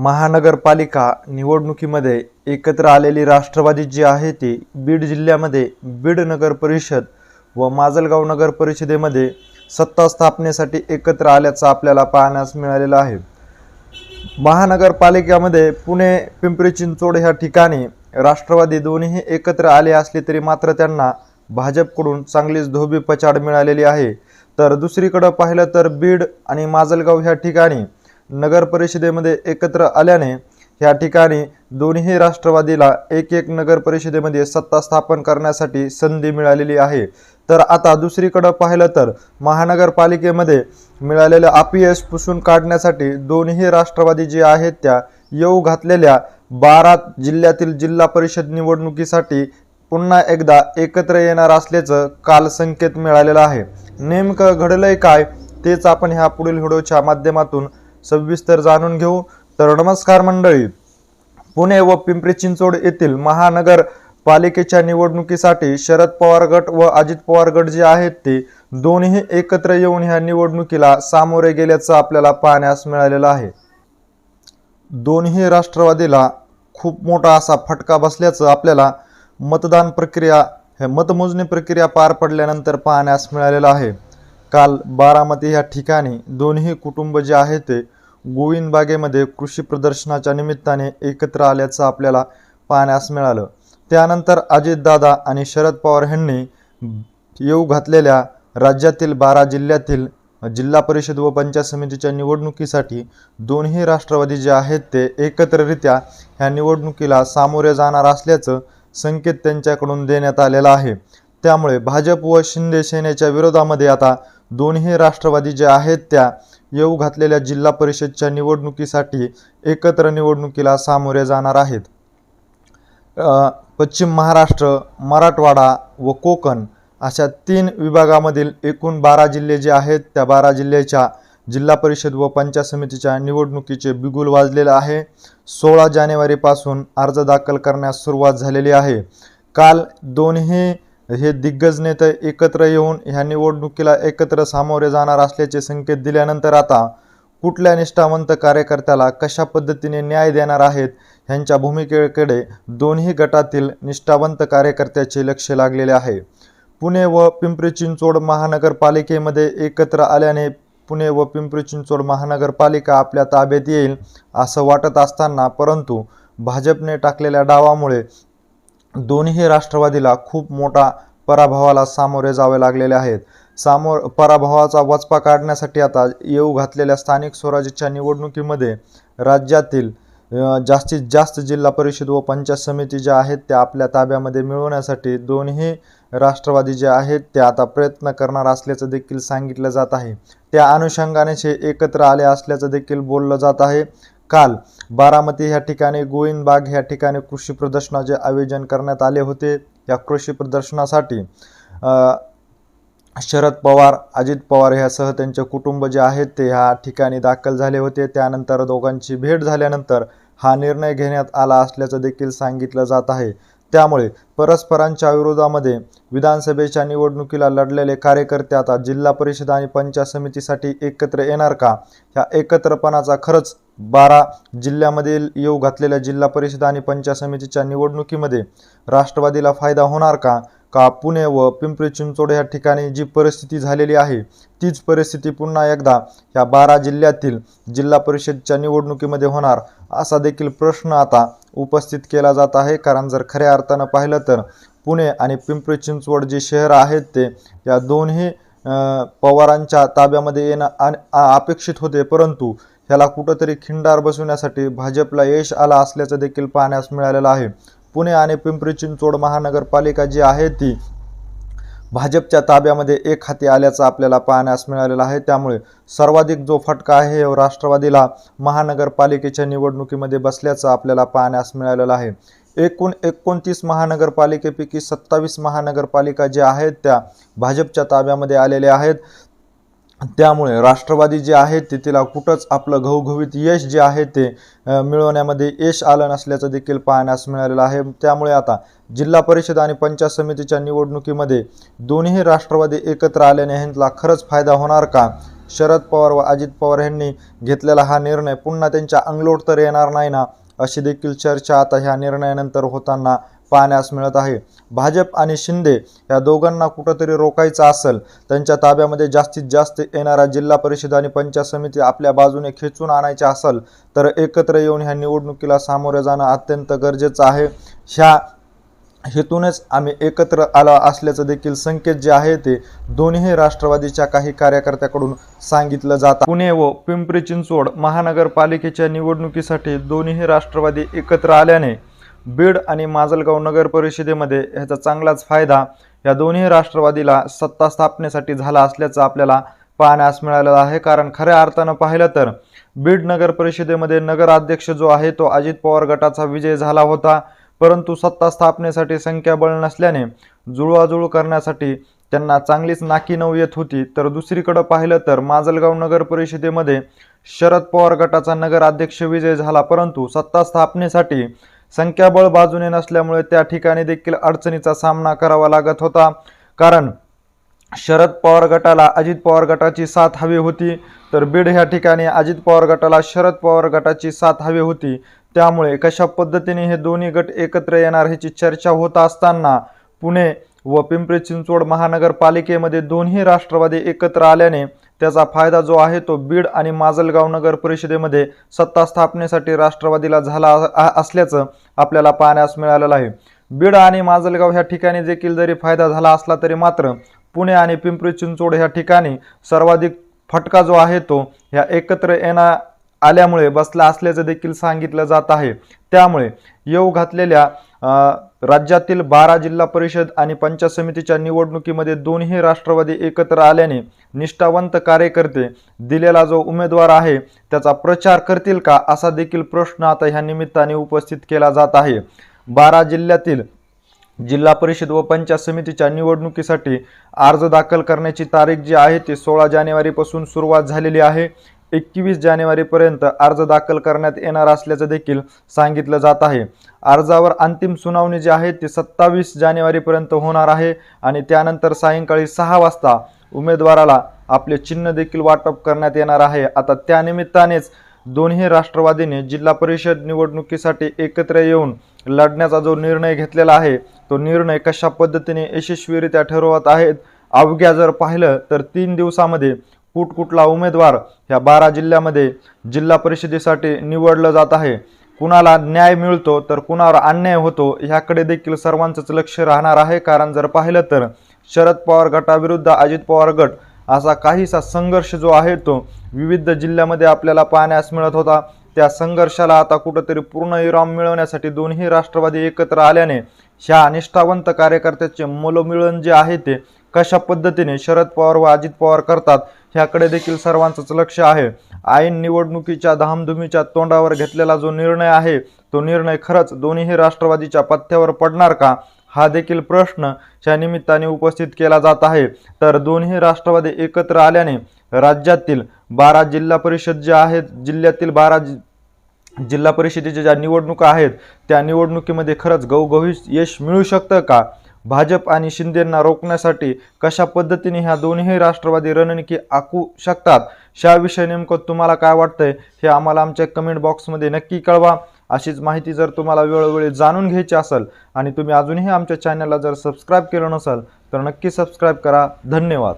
महानगरपालिका निवडणुकीमध्ये एकत्र आलेली राष्ट्रवादी जी आहे ती बीड जिल्ह्यामध्ये बीड नगर परिषद व माजलगाव नगर परिषदेमध्ये सत्ता स्थापनेसाठी एकत्र आल्याचं आपल्याला पाहण्यास मिळालेलं आहे। महानगरपालिकेमध्ये पुणे पिंपरी चिंचवड ह्या ठिकाणी राष्ट्रवादी दोन्ही एकत्र आले असले तरी मात्र त्यांना भाजपकडून चांगलीच धोबी पछाड मिळालेली आहे। तर दुसरीकडे पाहिलं तर बीड आणि माजलगाव ह्या ठिकाणी नगर परिषदेमध्ये एकत्र आल्याने या ठिकाणी दोन्ही राष्ट्रवादीला एक एक नगर परिषदेमध्ये सत्ता स्थापन करण्यासाठी संधी मिळालेली आहे। तर आता दुसरीकडे पाहिलं तर महानगरपालिकेमध्ये मिळालेले अपयश पुसून काढण्यासाठी दोन्ही राष्ट्रवादी जे आहेत त्या येऊ घातलेल्या 12 जिल्ह्यातील जिल्हा परिषद निवडणुकीसाठी पुन्हा एकदा एकत्र येणार असल्याचं काल संकेत मिळालेला आहे। नेमकं घडलंय काय तेच आपण ह्या पुढील व्हिडिओच्या माध्यमातून सविस्तर जाणून घेऊ। तर नमस्कार मंडळी, पुणे व पिंपरी चिंचवड येथील महानगरपालिकेच्या निवडणुकीसाठी शरद पवार गट व अजित पवार गट जे आहेत ते दोन्ही एकत्र येऊन ह्या निवडणुकीला सामोरे गेल्याचं आपल्याला पाहण्यास मिळालेलं आहे। दोन्ही राष्ट्रवादीला खूप मोठा असा फटका बसल्याचं आपल्याला मतदान प्रक्रिया मतमोजणी प्रक्रिया पार पडल्यानंतर पाहण्यास मिळालेलं आहे। काल बारामती या ठिकाणी दोन्ही कुटुंब जे आहेत ते गोविंदबागेमध्ये कृषी प्रदर्शनाच्या निमित्ताने एकत्र आल्याचं आपल्याला पाहण्यास मिळालं। त्यानंतर अजितदादा आणि शरद पवार यांनी येऊ घातलेल्या राज्यातील 12 जिल्ह्यातील जिल्हा परिषद व पंचायत समितीच्या निवडणुकीसाठी दोन्ही राष्ट्रवादी जे आहेत ते एकत्ररित्या ह्या निवडणुकीला सामोरे जाणार असल्याचं संकेत त्यांच्याकडून देण्यात आलेला आहे। त्यामुळे भाजप व शिंदे सेनेच्या विरोधामध्ये आता दोन्ही राष्ट्रवादी जे आहेत त्या येऊ घातलेल्या जिल्हा परिषदच्या निवडणुकीसाठी एकत्र निवडणुकीला सामोरे जाणार आहेत। पश्चिम महाराष्ट्र, मराठवाडा व कोकण अशा 3 विभागामधील एकूण 12 जिल्हे जे आहेत त्या 12 जिल्ह्याच्या जिल्हा परिषद व पंचायत समितीच्या निवडणुकीचे बिगुल वाजलेले आहे। 16 जानेवारीपासून अर्ज दाखल करण्यास सुरुवात झालेली आहे। काल दोन्ही हे दिग्गज नेते एकत्र येऊन ह्या निवडणुकीला एकत्र सामोरे जाणार असल्याचे संकेत दिल्यानंतर आता कुठल्या निष्ठावंत कार्यकर्त्याला कशा पद्धतीने न्याय देणार आहेत ह्यांच्या भूमिकेकडे दोन्ही गटातील निष्ठावंत कार्यकर्त्याचे लक्ष लागलेले आहे। पुणे व पिंपरी चिंचवड महानगरपालिकेमध्ये एकत्र आल्याने पुणे व पिंपरी चिंचवड महानगरपालिका आपल्या ताब्यात येईल असं वाटत असताना परंतु भाजपने टाकलेल्या डावामुळे दोन्ही राष्ट्रवादीला खूप मोठा पराभवाला सामोरे जावे लागलेले आहेत। पराभवाचा वचपा काढण्यासाठी आता येऊ घातलेल्या स्थानिक स्वराज्याच्या निवडणुकीमध्ये राज्यातील जास्तीत जास्त जिल्हा परिषद व पंचायत समिती ज्या आहेत त्या आपल्या ताब्यामध्ये मिळवण्यासाठी दोन्ही राष्ट्रवादी जे आहेत ते आता प्रयत्न करणार असल्याचं देखील सांगितलं जात आहे। त्या अनुषंगाने एकत्र आले असल्याचं देखील बोललं जात आहे। काल बारामती ह्या ठिकाणी गोविंदबाग ह्या ठिकाणी कृषी प्रदर्शनाचे आयोजन करण्यात आले होते। या कृषी प्रदर्शनासाठी शरद पवार, अजित पवार ह्यासह त्यांचे कुटुंब जे आहेत ते ह्या ठिकाणी दाखल झाले होते। त्यानंतर दोघांची भेट झाल्यानंतर हा निर्णय घेण्यात आला असल्याचं देखील सांगितलं जात आहे। त्यामुळे परस्परांच्या विरोधामध्ये विधानसभेच्या निवडणुकीला लढलेले कार्यकर्ते आता जिल्हा परिषद आणि पंचायत समितीसाठी एकत्र येणार का? ह्या एकत्रपणाचा खरंच 12 जिल्ह्यामधील येऊ घातलेल्या जिल्हा परिषद आणि पंचायत समितीच्या निवडणुकीमध्ये राष्ट्रवादीला फायदा होणार का? पुणे व पिंपरी चिंचवड या ठिकाणी जी परिस्थिती झालेली आहे तीच परिस्थिती पुन्हा एकदा ह्या 12 जिल्ह्यातील जिल्हा परिषदच्या निवडणुकीमध्ये होणार असा देखील प्रश्न आता उपस्थित केला जात आहे। कारण जर खऱ्या अर्थानं पाहिलं तर पुणे आणि पिंपरी चिंचवड जे शहर आहेत ते या दोन्ही पवारांच्या ताब्यामध्ये येणं अपेक्षित होते, परंतु ह्याला कुठंतरी खिंडार बसवण्यासाठी भाजपला यश आलं असल्याचं देखील पाहण्यास मिळालेलं आहे। पुणे आणि पिंपरी चिंचवड महानगरपालिका जी आहे ती भाजपच्या ताब्यामध्ये एक हाती आल्याचं आपल्याला पाहण्यास मिळालेलं आहे। त्यामुळे सर्वाधिक जो फटका आहे राष्ट्रवादीला महानगरपालिकेच्या निवडणुकीमध्ये बसल्याचं आपल्याला पाहण्यास मिळालेलं आहे। एकूण 29 महानगरपालिकेपैकी 27 महानगरपालिका ज्या आहेत त्या भाजपच्या ताब्यामध्ये आलेल्या आहेत। त्यामुळे राष्ट्रवादी जे आहे ते तिला कुठंच आपलं घवघवीत यश जे आहे ते मिळवण्यामध्ये यश आलं नसल्याचं देखील पाहण्यास मिळालेलं आहे। त्यामुळे आता जिल्हा परिषद आणि पंचायत समितीच्या निवडणुकीमध्ये दोन्ही राष्ट्रवादी एकत्र आल्याने ह्यांना खरंच फायदा होणार का शरद पवार व अजित पवार यांनी घेतलेला हा निर्णय पुन्हा त्यांच्या अंगलोट तर येणार नाही ना, अशी देखील चर्चा आता ह्या निर्णयानंतर होताना पाहण्यास मिळत आहे. भाजप आणि शिंदे या दोघांना कुठंतरी रोखायचं असेल, त्यांच्या ताब्यामध्ये जास्तीत जास्त येणारा जिल्हा परिषद आणि पंचायत समिती आपल्या बाजूने खेचून आणायचे असेल तर एकत्र येऊन ह्या निवडणुकीला सामोरे जाणं अत्यंत गरजेचं आहे. ह्या हेतूनच आम्ही एकत्र आलो असल्याचं देखील संकेत जे आहे ते दोन्ही राष्ट्रवादीच्या काही कार्यकर्त्याकडून सांगितलं जातं. पुणे व पिंपरी चिंचवड महानगरपालिकेच्या निवडणुकीसाठी दोन्ही राष्ट्रवादी एकत्र आल्याने बीड आणि माजलगाव नगर परिषदेमध्ये ह्याचा चांगलाच फायदा या दोन्ही राष्ट्रवादीला सत्ता स्थापनेसाठी झाला असल्याचं आपल्याला पाहण्यास मिळालेलं आहे. कारण खऱ्या अर्थानं पाहिलं तर बीड नगर परिषदेमध्ये नगराध्यक्ष जो आहे तो अजित पवार गटाचा विजय झाला होता, परंतु सत्ता स्थापनेसाठी संख्याबळ नसल्याने जुळवाजुळव करण्यासाठी त्यांना चांगलीच नाकीनऊ येत होती. तर दुसरीकडे पाहिलं तर माजलगाव नगर परिषदेमध्ये शरद पवार गटाचा नगराध्यक्ष विजय झाला, परंतु सत्ता स्थापनेसाठी संख्याबळ बाजूने नसल्यामुळे त्या ठिकाणी देखील अडचणीचा सामना करावा लागत होता. कारण शरद पवार गटाला अजित पवार गटाची साथ हवी होती, तर बीड ह्या ठिकाणी अजित पवार गटाला शरद पवार गटाची साथ हवी होती. त्यामुळे कशा पद्धतीने हे दोन्ही गट एकत्र येणार ह्याची चर्चा होत असताना पुणे व पिंपरी चिंचवड महानगरपालिकेमध्ये दोन्ही राष्ट्रवादी एकत्र आल्याने त्याचा फायदा जो आहे तो बीड आणि माजलगाव नगर परिषदेमध्ये सत्ता स्थापनेसाठी राष्ट्रवादीला झाला असल्याचं आपल्याला पाहण्यास मिळालेलं आहे. बीड आणि माजलगाव ह्या ठिकाणी देखील जरी फायदा झाला असला तरी मात्र पुणे आणि पिंपरी चिंचवड ह्या ठिकाणी सर्वाधिक फटका जो आहे तो ह्या एकत्र आल्यामुळे बसला असल्याचं देखील सांगितलं जात आहे. त्यामुळे येऊ घातलेल्या राज्यातील 12 जिल्हा परिषद आणि पंचायत समितीच्या निवडणुकीमध्ये दोन्ही राष्ट्रवादी एकत्र आल्याने निष्ठावंत कार्यकर्ते दिलेला जो उमेदवार आहे त्याचा प्रचार करतील का, असा देखील प्रश्न आता ह्या निमित्ताने उपस्थित केला जात आहे. 12 जिल्ह्यातील जिल्हा परिषद व पंचायत समितीच्या निवडणुकीसाठी अर्ज दाखल करण्याची तारीख जी आहे ती 16 जानेवारीपासून सुरुवात झालेली आहे. 21 जानेवारीपर्यंत अर्ज दाखल करण्यात येणार असल्याचं देखील सांगितलं जात आहे. अर्जावर अंतिम सुनावणी जी आहे ती 27 जानेवारीपर्यंत होणार आहे आणि त्यानंतर सायंकाळी 6 वाजता उमेदवाराला आपले चिन्ह देखील वाटप करण्यात येणार आहे. आता त्यानिमित्तानेच दोन्ही राष्ट्रवादीने जिल्हा परिषद निवडणुकीसाठी एकत्र येऊन लढण्याचा जो निर्णय घेतलेला आहे तो निर्णय कशा पद्धतीने यशस्वीरित्या ठरवत आहेत. अवघ्या जर पाहिलं तर 3 दिवसामध्ये कुठला उमेदवार ह्या 12 जिल्ह्यामध्ये जिल्हा परिषदेसाठी निवडलं जात आहे, कुणाला न्याय मिळतो तर कुणावर अन्याय होतो ह्याकडे देखील सर्वांचंच लक्ष राहणार आहे. कारण जर पाहिलं तर शरद पवार गटाविरुद्ध अजित पवार गट असा काहीसा संघर्ष जो आहे तो विविध जिल्ह्यामध्ये आपल्याला पाहण्यास मिळत होता. त्या संघर्षाला आता कुठंतरी पूर्णविराम मिळवण्यासाठी दोन्ही राष्ट्रवादी एकत्र आल्याने ह्या निष्ठावंत कार्यकर्त्याचे मनोमिलन जे आहे ते कशा पद्धतीने शरद पवार व अजित पवार करतात ह्याकडे देखील सर्वांचंच लक्ष आहे. ऐन निवडणुकीच्या धामधुमीच्या तोंडावर घेतलेला जो निर्णय आहे तो निर्णय खरंच दोन्ही राष्ट्रवादीच्या पथ्यावर पडणार का, हा देखील प्रश्न च्या निमित्ताने उपस्थित केला जात आहे. तर दोन्ही राष्ट्रवादी एकत्र आल्याने राज्यातील 12 जिल्हा परिषद जे आहेत, जिल्ह्यातील 12 जिल्हा परिषदेच्या ज्या निवडणुका आहेत त्या निवडणुकीमध्ये खरंच घवघवीत यश मिळू शकतं का, भाजप आणि शिंदेंना रोखण्यासाठी कशा पद्धतीने ह्या दोन्ही राष्ट्रवादी रणनीती आखू शकतात, ह्याविषयी नेमकं तुम्हाला काय वाटतंय हे आम्हाला आमच्या कमेंट बॉक्समध्ये नक्की कळवा. अशीच माहिती जर तुम्हाला वेळोवेळी जाणून घ्यायची असेल आणि तुम्ही अजूनही आमच्या चॅनलला जर सबस्क्राईब केलं नसेल तर नक्की सबस्क्राईब करा. धन्यवाद.